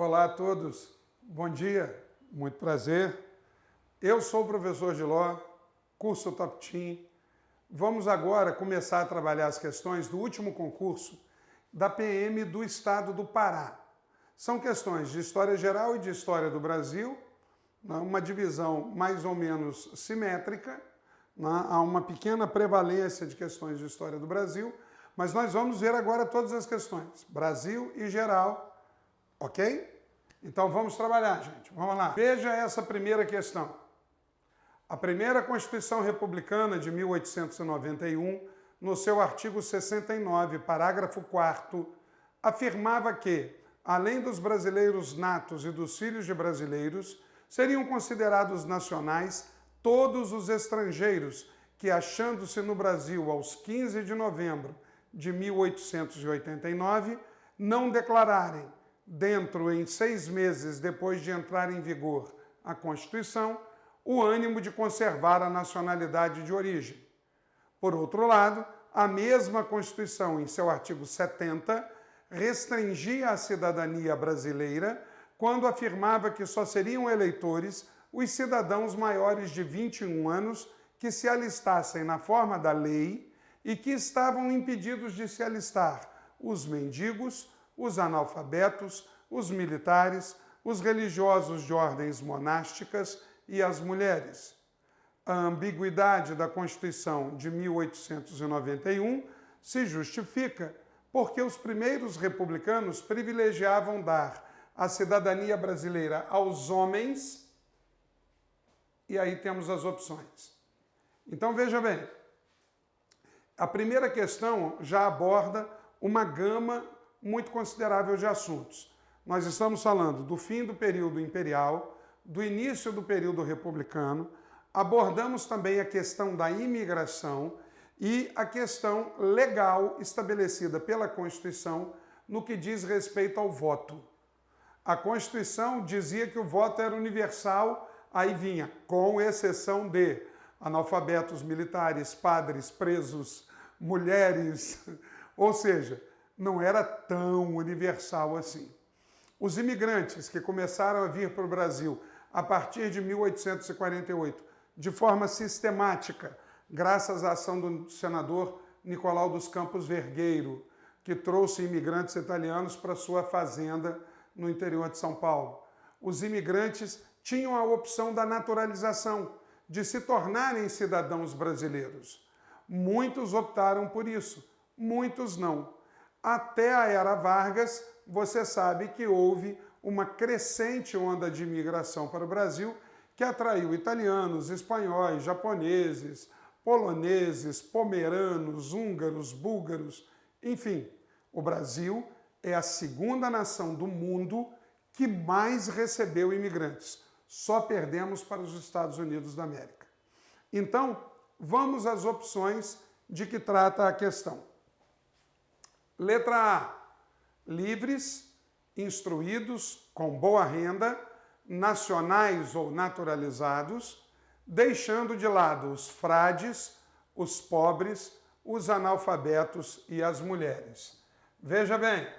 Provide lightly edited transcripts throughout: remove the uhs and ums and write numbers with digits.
Olá a todos, bom dia, muito prazer. Eu sou o professor Giló, curso Top Team. Vamos agora começar a trabalhar as questões do último concurso da PM do Estado do Pará. São questões de História Geral e de História do Brasil, uma divisão mais ou menos simétrica, há uma pequena prevalência de questões de História do Brasil, mas nós vamos ver agora todas as questões, Brasil e geral, ok? Então vamos trabalhar, gente. Vamos lá. Veja essa primeira questão. A primeira Constituição Republicana de 1891, no seu artigo 69, parágrafo 4º, afirmava que, além dos brasileiros natos e dos filhos de brasileiros, seriam considerados nacionais todos os estrangeiros que, achando-se no Brasil aos 15 de novembro de 1889, não declararem, dentro em 6 meses depois de entrar em vigor a Constituição, o ânimo de conservar a nacionalidade de origem. Por outro lado, a mesma Constituição, em seu artigo 70, restringia a cidadania brasileira quando afirmava que só seriam eleitores os cidadãos maiores de 21 anos que se alistassem na forma da lei e que estavam impedidos de se alistar os mendigos, os analfabetos, os militares, os religiosos de ordens monásticas e as mulheres. A ambiguidade da Constituição de 1891 se justifica porque os primeiros republicanos privilegiavam dar a cidadania brasileira aos homens, e aí temos as opções. Então veja bem, a primeira questão já aborda uma gama muito considerável de assuntos. Nós estamos falando do fim do período imperial, do início do período republicano, abordamos também a questão da imigração e a questão legal estabelecida pela Constituição no que diz respeito ao voto. A Constituição dizia que o voto era universal, aí vinha, com exceção de analfabetos, militares, padres, presos, mulheres, ou seja, não era tão universal assim. Os imigrantes que começaram a vir para o Brasil a partir de 1848, de forma sistemática, graças à ação do senador Nicolau dos Campos Vergueiro, que trouxe imigrantes italianos para sua fazenda no interior de São Paulo. Os imigrantes tinham a opção da naturalização, de se tornarem cidadãos brasileiros. Muitos optaram por isso, muitos não. Até a Era Vargas, você sabe que houve uma crescente onda de imigração para o Brasil que atraiu italianos, espanhóis, japoneses, poloneses, pomeranos, húngaros, búlgaros, enfim. O Brasil é a segunda nação do mundo que mais recebeu imigrantes. Só perdemos para os Estados Unidos da América. Então, vamos às opções de que trata a questão. Letra A. Livres, instruídos, com boa renda, nacionais ou naturalizados, deixando de lado os frades, os pobres, os analfabetos e as mulheres. Veja bem,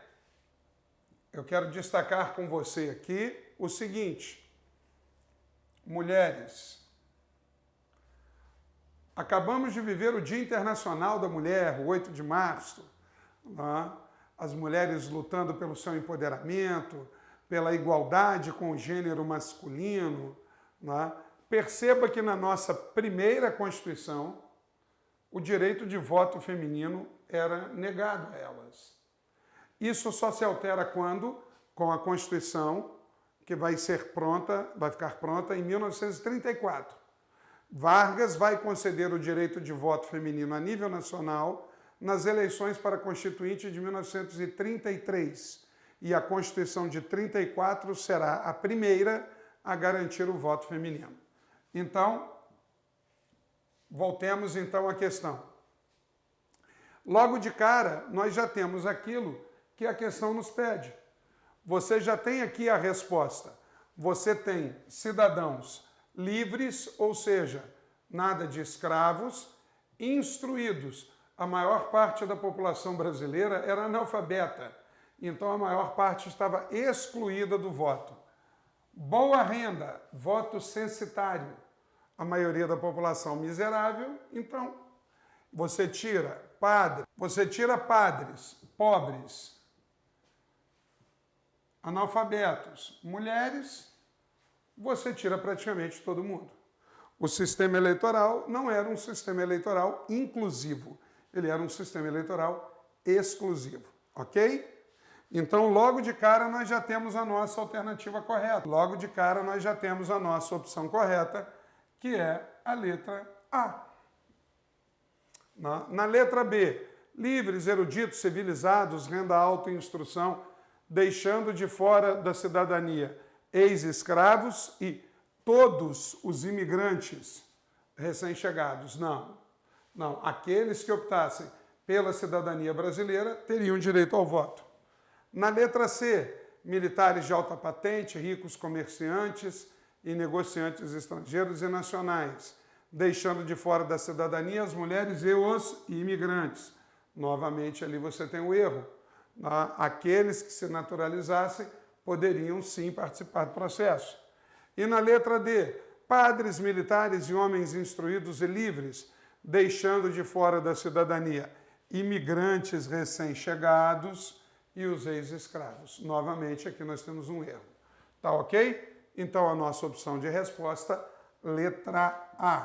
eu quero destacar com você aqui o seguinte: mulheres. Acabamos de viver o Dia Internacional da Mulher, o 8 de março. As mulheres lutando pelo seu empoderamento, pela igualdade com o gênero masculino. Perceba que na nossa primeira Constituição, o direito de voto feminino era negado a elas. Isso só se altera quando? Com a Constituição, que vai ficar pronta em 1934. Vargas vai conceder o direito de voto feminino a nível nacional nas eleições para a Constituinte de 1933. E a Constituição de 34 será a primeira a garantir o voto feminino. Então, voltemos então à questão. Logo de cara, nós já temos aquilo que a questão nos pede. Você já tem aqui a resposta. Você tem cidadãos livres, ou seja, nada de escravos, instruídos. A maior parte da população brasileira era analfabeta então a maior parte estava excluída do voto. Boa renda, voto censitário, a maioria da população miserável, então você tira padres, pobres, analfabetos, mulheres, você tira praticamente todo mundo. O sistema eleitoral não era um sistema eleitoral inclusivo, ele era um sistema eleitoral exclusivo, ok? Então, logo de cara, nós já temos a nossa alternativa correta. Logo de cara, nós já temos a nossa opção correta, que é a letra A. Na letra B, livres, eruditos, civilizados, renda alta e instrução, deixando de fora da cidadania ex-escravos e todos os imigrantes recém-chegados. Não. Aqueles que optassem pela cidadania brasileira teriam direito ao voto. Na letra C, militares de alta patente, ricos comerciantes e negociantes estrangeiros e nacionais, deixando de fora da cidadania as mulheres e os imigrantes. Novamente, ali você tem o erro. Aqueles que se naturalizassem poderiam sim participar do processo. E na letra D, padres, militares e homens instruídos e livres, deixando de fora da cidadania imigrantes recém-chegados e os ex-escravos. Novamente, aqui nós temos um erro. Tá ok? Então, a nossa opção de resposta, letra A.